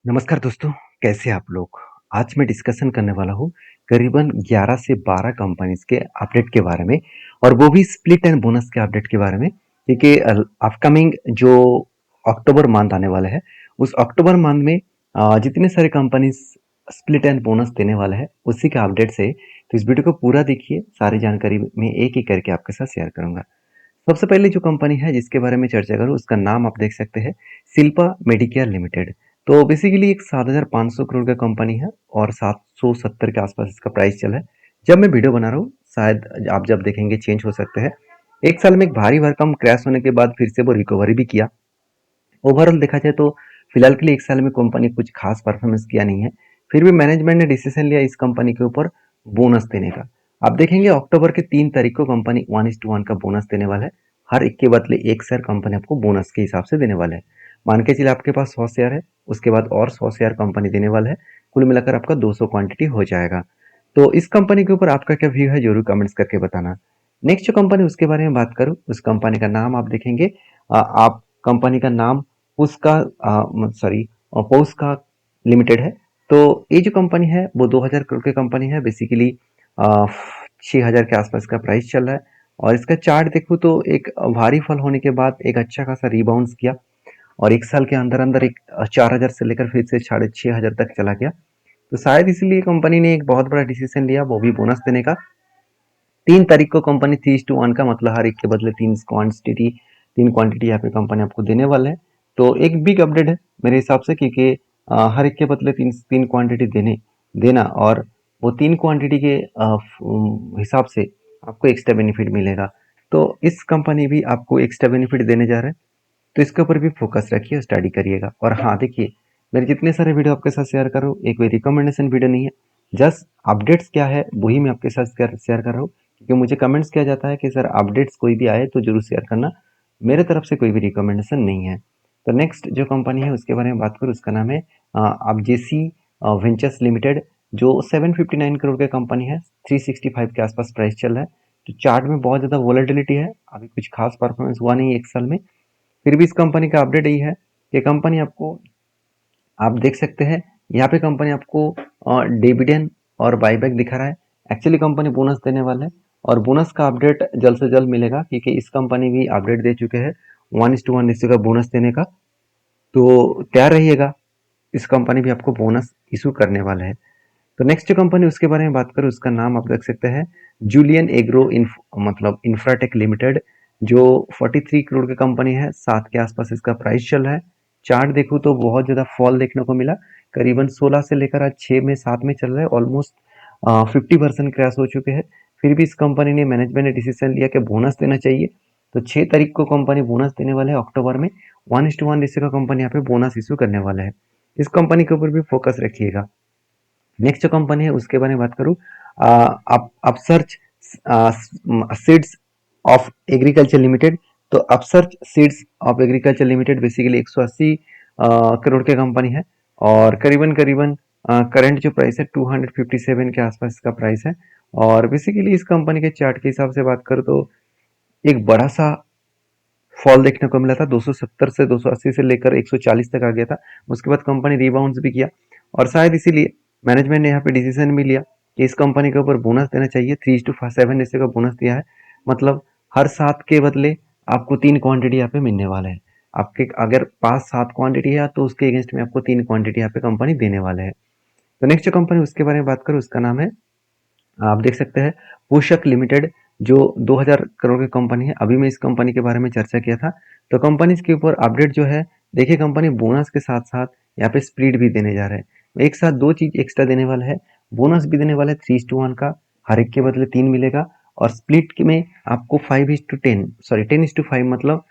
नमस्कार दोस्तों, कैसे हैं आप लोग? आज मैं डिस्कशन करने वाला हूँ करीबन 11 से 12 कंपनीज़ के अपडेट के बारे में और वो भी स्प्लिट एंड बोनस के अपडेट के बारे में क्योंकि अपकमिंग जो अक्टूबर मंथ आने वाला है, उस अक्टूबर मंथ में जितने सारे कंपनीज़ स्प्लिट एंड बोनस देने वाला है, उसी का अपडेट्स है। तो इस वीडियो को पूरा देखिए, सारी जानकारी मैं एक-एक करके आपके साथ शेयर करूँगा। सबसे पहले जो कंपनी है जिसके बारे में चर्चा करूँ उसका नाम आप देख सकते हैं शिल्पा मेडिकेयर लिमिटेड। तो बेसिकली एक 7,500 करोड़ का कंपनी है और 770 के आसपास इसका प्राइस चल है। जब मैं वीडियो बना रहा हूँ शायद आप जब देखेंगे चेंज हो सकते हैं। एक साल में एक भारी भरकम क्रैश होने के बाद फिर से वो रिकवरी भी किया। ओवरऑल देखा जाए तो फिलहाल के लिए एक साल में कंपनी कुछ खास परफॉर्मेंस किया नहीं है। फिर भी मैनेजमेंट ने डिसीजन लिया इस कंपनी के ऊपर बोनस देने का। आप देखेंगे अक्टूबर के 3 तारीख को कंपनी 1:1 का बोनस देने वाला है। हर एक के बदले एक शेयर कंपनी आपको बोनस के हिसाब से देने वाला है। मान के चलिए आपके पास 100 शेयर है, उसके बाद और 100 शेयर कंपनी देने वाला है। कुल मिलाकर आपका 200 क्वांटिटी हो जाएगा। तो इस कंपनी के ऊपर आपका क्या व्यू है जरूर कमेंट्स करके बताना। नेक्स्ट जो कंपनी उसके बारे में बात करूँ, उस कंपनी का नाम आप देखेंगे। आप कंपनी का नाम उसका सॉरी पोस्का लिमिटेड है। तो ये जो कंपनी है वो 2000 करोड़ की कंपनी है। बेसिकली 6000 के आसपास का प्राइस चल रहा है और इसका चार्ट देखूँ तो एक भारी फॉल होने के बाद एक अच्छा खासा रिबाउंस किया और एक साल के अंदर अंदर एक 4000 से लेकर फिर से 6500 तक चला गया। तो शायद इसलिए कंपनी ने एक बहुत बड़ा डिसीजन लिया वो भी बोनस देने का। 3 तारीख को कंपनी 3:1 का मतलब हर एक के बदले तीन क्वांटिटी यहाँ पे कंपनी आपको देने वाला है। तो एक बिग अपडेट है मेरे हिसाब से क्योंकि हर एक के बदले तीन तीन क्वांटिटी देना और वो तीन क्वांटिटी के हिसाब से आपको एक्स्ट्रा बेनिफिट मिलेगा। तो इस कंपनी भी आपको एक्स्ट्रा बेनिफिट देने जा रहा है। तो इसके ऊपर भी फोकस रखिए और स्टडी करिएगा। और हाँ देखिए, मेरे जितने सारे वीडियो आपके साथ शेयर कर रहा हूँ एक कोई रिकमेंडेशन वीडियो नहीं है। जस्ट अपडेट्स क्या है वही मैं आपके साथ शेयर कर रहा हूँ क्योंकि मुझे कमेंट्स किया जाता है कि सर अपडेट्स कोई भी आए तो जरूर शेयर करना। मेरे तरफ से कोई भी रिकमेंडेशन नहीं है। तो नेक्स्ट जो कंपनी है उसके बारे में बात करूँ, उसका नाम है आप जेसी वेंचर्स लिमिटेड, जो 759 करोड़ की कंपनी है। 365 के आसपास प्राइस चल रहा है। तो चार्ट में बहुत ज़्यादा वॉलेटिलिटी है, अभी कुछ खास परफॉर्मेंस हुआ नहीं एक साल में। फिर भी इस कंपनी का अपडेट यही है कि कंपनी आपको आप देख सकते हैं यहाँ पे कंपनी आपको डिविडेंड और बाईबैक दिखा रहा है। एक्चुअली कंपनी बोनस देने वाला है और बोनस का अपडेट जल्द से जल्द मिलेगा क्योंकि इस कंपनी भी अपडेट दे चुके हैं 1:1 रेशियो का बोनस देने का। तो तैयार रहिएगा, इस कंपनी भी आपको बोनस इशू करने वाला है। तो नेक्स्ट जो कंपनी उसके बारे में बात करूँ उसका नाम आप देख सकते हैं जूलियन एग्रो मतलब इंफ्राटेक लिमिटेड, जो 43 करोड़ की कंपनी है। 7 के आसपास इसका प्राइस चल रहा है। चार्ट देखूँ तो बहुत ज़्यादा फॉल देखने को मिला, करीबन 16 से लेकर आज 6 में 7 में चल रहा है। ऑलमोस्ट 50% क्रैश हो चुके हैं। फिर भी इस कंपनी ने मैनेजमेंट ने डिसीजन लिया कि बोनस देना चाहिए। तो 6 तारीख को कंपनी बोनस देने वाले है अक्टूबर में। 1:1 रेशियो का कंपनी यहाँ पे बोनस इशू करने वाला है। इस कंपनी के ऊपर भी फोकस रखिएगा। नेक्स्ट जो कंपनी है उसके बारे में बात करूँ, Upsurge Seeds of Agriculture Limited. तो Upsurge Seeds of Agriculture Limited basically 180 crore की कंपनी है और करीबन करीबन करंट जो प्राइस है 257 के आसपास इसका प्राइस है। और बेसिकली इस कंपनी के चार्ट के हिसाब से बात करूँ तो एक बड़ा सा फॉल देखने को मिला था। 270 से 280 से लेकर 140 तक आ गया था। उसके बाद कंपनी रिबाउंड भी किया और शायद इसीलिए मैनेजमेंट ने यहाँ पे डिसीजन भी लिया कि इस कंपनी के ऊपर बोनस देना चाहिए। 3:7 ऐसे का बोनस दिया है। मतलब हर 7 के बदले आपको 3 क्वांटिटी यहाँ पे मिलने वाला है। आपके अगर पास 7 क्वांटिटी है तो उसके अगेंस्ट में आपको 3 क्वांटिटी यहाँ पे कंपनी देने वाले है। तो नेक्स्ट जो कंपनी उसके बारे में बात करूँ उसका नाम है, आप देख सकते हैं पोषक लिमिटेड, जो 2000 करोड़ की कंपनी है। अभी मैं इस कंपनी के बारे में चर्चा किया था। तो कंपनी के ऊपर अपडेट जो है देखिए, कंपनी बोनस के साथ साथ यहाँ पे स्प्लिट भी देने जा रहा है। एक साथ दो चीज एक्स्ट्रा देने वाला है। बोनस भी देने वाला है 3:1 का, हर एक के बदले 3 मिलेगा। और स्प्लिट में आपको 5:10 सॉरी 10:5 मतलब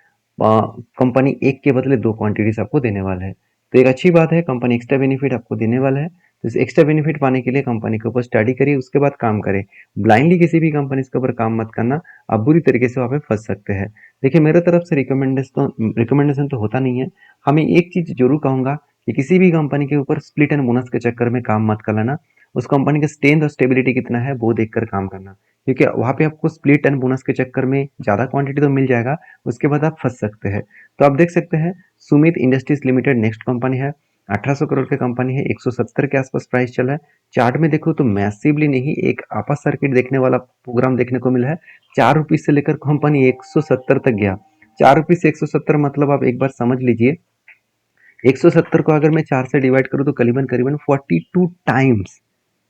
कंपनी एक के बदले दो क्वांटिटीज आपको देने वाला है। तो एक अच्छी बात है, कंपनी एक्स्ट्रा बेनिफिट आपको देने वाला है। तो इस एक्स्ट्रा बेनिफिट पाने के लिए कंपनी के ऊपर स्टडी करिए, उसके बाद काम करें। ब्लाइंडली किसी भी कंपनी के ऊपर काम मत करना, आप बुरी तरीके से वहाँ पे फंस सकते हैं। देखिए मेरे तरफ से रिकमेंडेशन तो होता नहीं है। हमें एक चीज जरूर कहूंगा कि किसी भी कंपनी के ऊपर स्प्लिट एंड बोनस के चक्कर में काम मत कर लेना। उस कंपनी का स्ट्रेंथ और स्टेबिलिटी कितना है वो देखकर काम करना, क्योंकि वहाँ पे आपको स्प्लिट एंड बोनस के चक्कर में ज्यादा क्वांटिटी तो मिल जाएगा, उसके बाद आप फंस सकते हैं। तो आप देख सकते हैं Sumit industries limited next company है। 1800 करोड़ की कंपनी है, 170 के आसपास प्राइस चला है। चार्ट में देखो तो मैसिवली नहीं, एक आपा सर्किट देखने वाला प्रोग्राम देखने को मिला है। 4 रुपीज से लेकर कंपनी 170 तक गया। 4 रुपीज से 170 मतलब आप एक बार समझ लीजिए, 170 को अगर मैं 4 से डिवाइड करूं तो करीबन करीबन 42 टाइम्स,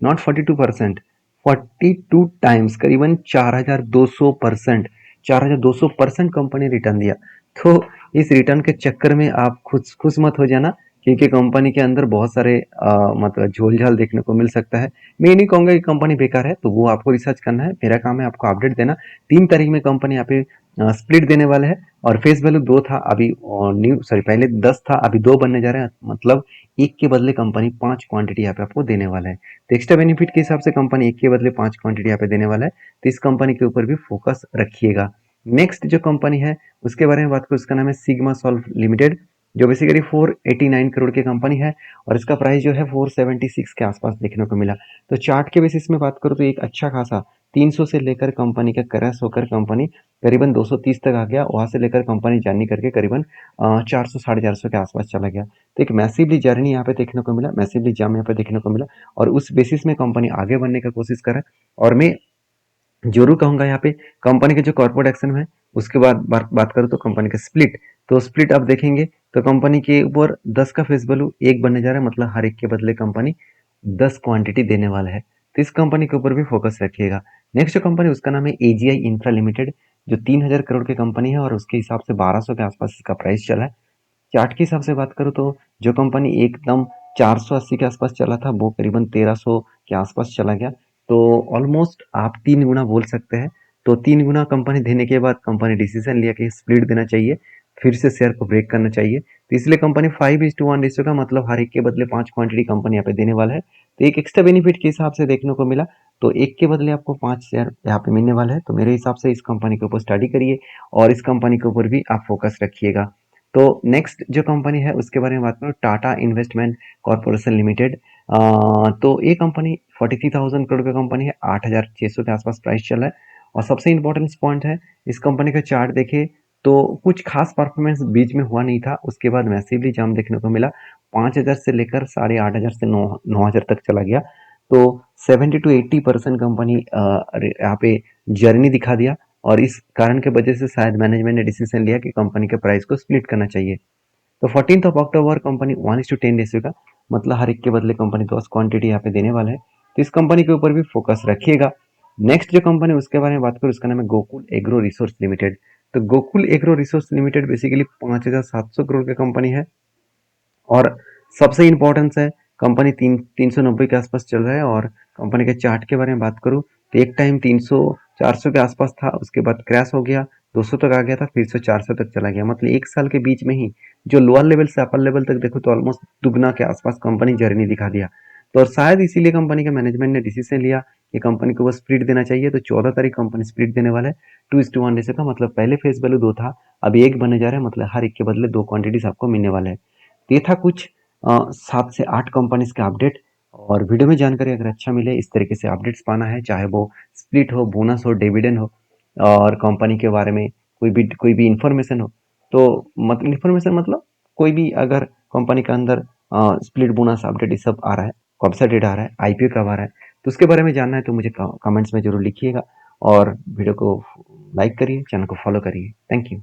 नॉट 42%, 42 टाइम्स, करीबन 4200%, 4200% कंपनी रिटर्न दिया। तो इस रिटर्न के चक्कर में आप खुश खुश मत हो जाना, क्योंकि कंपनी के अंदर बहुत सारे मतलब झोल झाल देखने को मिल सकता है। मैं ये नहीं कहूंगा कि कंपनी बेकार है, तो वो आपको रिसर्च करना है, मेरा काम है आपको अपडेट देना। 3 तारीख में कंपनी यहाँ पे स्प्लिट देने वाले हैं, और फेस वैल्यू 2 था अभी, न्यू सॉरी पहले 10 था, अभी 2 बनने जा रहे हैं, मतलब एक के बदले कंपनी 5 क्वांटिटी यहाँ पे आपको देने वाला है। तो एक्स्ट्रा बेनिफिट के हिसाब से कंपनी एक के बदले 5 क्वांटिटी यहाँ पे देने वाला है, तो इस कंपनी के ऊपर भी फोकस रखिएगा। नेक्स्ट जो कंपनी है उसके बारे में बात करूँ, उसका नाम है सिग्मा सॉल्व लिमिटेड, जो बेसिकली 489 करोड़ की कंपनी है, और इसका प्राइस जो है 476 के आसपास देखने को मिला। तो चार्ट के बेसिस में बात करूँ तो एक अच्छा खासा 300 से लेकर कंपनी का क्रैश होकर कंपनी करीबन 230 तक आ गया, वहां से लेकर कंपनी जर्नी करके करीबन 400 450 के आसपास चला गया। तो एक मैसिवली जर्नी यहाँ पे देखने को मिला, मैसिवली जम यहाँ पे देखने को मिला, और उस बेसिस में कंपनी आगे बढ़ने का कोशिश कर रहा है। और मैं जरूर कहूंगा यहाँ पे कंपनी के जो कॉर्पोरेट एक्शन है, उसके बाद बात करूँ तो कंपनी का स्प्लिट, तो स्प्लिट आप देखेंगे तो कंपनी के ऊपर 10 का फेस वैल्यू 1 बनने जा रहा है, मतलब हर एक के बदले कंपनी 10 क्वांटिटी देने वाला है। तो इस कंपनी के ऊपर भी फोकस रखिएगा। नेक्स्ट जो कंपनी उसका नाम है एजीआई इंफ्रा लिमिटेड, जो 3000 करोड़ की कंपनी है, और उसके हिसाब से 1200 के आसपास इसका प्राइस चला है। चार्ट के हिसाब से बात करूँ तो जो कंपनी एकदम 480 के आसपास चला था, वो करीबन 1300 के आसपास चला गया। तो ऑलमोस्ट आप 3 गुना बोल सकते हैं। तो 3 गुना कंपनी देने के बाद कंपनी डिसीजन लिया कि स्प्लिट देना चाहिए, फिर से शेयर को ब्रेक करना चाहिए। तो इसलिए कंपनी 5:1 रेशियो का, मतलब हर एक के बदले 5 क्वांटिटी कंपनी यहाँ पे देने वाला है। तो एक एक्स्ट्रा बेनिफिट के हिसाब से देखने को मिला, तो एक के बदले आपको 5 शेयर यहाँ पे मिलने वाला है। तो मेरे हिसाब से इस कंपनी के ऊपर स्टडी करिए, और इस कंपनी के ऊपर भी आप फोकस रखिएगा। तो नेक्स्ट जो कंपनी है उसके बारे में बात करूँ, टाटा इन्वेस्टमेंट कॉर्पोरेशन लिमिटेड। तो ये कंपनी 43,000 करोड़ की कंपनी है, 8,600 के आसपास प्राइस चल रहा है। और सबसे इम्पोर्टेंट पॉइंट है, इस कंपनी का चार्ट देखे तो कुछ खास परफॉर्मेंस बीच में हुआ नहीं था, उसके बाद मैसिवली जंप देखने को मिला। 5,000 से लेकर 8,500 से 9,000 तक चला गया। तो 70 to 80% कंपनी यहाँ पे जर्नी दिखा दिया, और इस कारण के वजह से शायद मैनेजमेंट ने डिसीजन लिया कि कंपनी के प्राइस को स्प्लिट करना चाहिए। तो 14 अक्टूबर कंपनी 1:10 रेशियो का, मतलब हर एक के बदले कंपनी 10 क्वांटिटी यहाँ पे देने वाला है। तो इस कंपनी के ऊपर भी फोकस रखिएगा। नेक्स्ट जो कंपनी उसके बारे में बात करूँ, उसका नाम है गोकुल एग्रो रिसोर्स लिमिटेड। तो Gokul Agro Resource Limited basically 5,700 crore की कंपनी है, और सबसे इम्पोर्टेंस है, कंपनी 390 के आसपास चल रहा है। और कंपनी के चार्ट के बारे में बात करूँ तो एक टाइम 300 400 के आसपास था, उसके बाद क्रैश हो गया, 200 तक आ गया था, फिर से 400 तक चला गया। मतलब एक साल के बीच में ही जो लोअर लेवल से अपर लेवल तक देखो तो ऑलमोस्ट दुगना के आसपास कंपनी जर्नी दिखा दिया। तो और शायद इसीलिए कंपनी के मैनेजमेंट ने डिसीजन लिया कि कंपनी को वो स्प्लिट देना चाहिए। तो 14 तारीख कंपनी स्प्लिट देने वाला है 2:1 रेशो का, मतलब पहले फेस वैल्यू 2 था, अभी 1 बनने जा रहा है, मतलब हर एक के बदले 2 क्वांटिटीज आपको मिलने वाले हैं। तो ये था कुछ 7 से 8 कंपनीज का अपडेट। और वीडियो में जानकारी अगर अच्छा मिले, इस तरीके से अपडेट्स पाना है, चाहे वो स्प्लिट हो, बोनस हो, डिविडेंड हो, और कंपनी के बारे में कोई भी इंफॉर्मेशन हो, तो मतलब इंफॉर्मेशन मतलब कोई भी अगर कंपनी के अंदर स्प्लिट बोनस अपडेट ये सब आ रहा है, कब सा डेट आ रहा है, आईपीओ कब आ रहा है, तो उसके बारे में जानना है तो मुझे कमेंट्स में जरूर लिखिएगा, और वीडियो को लाइक करिए, चैनल को फॉलो करिए। Thank you.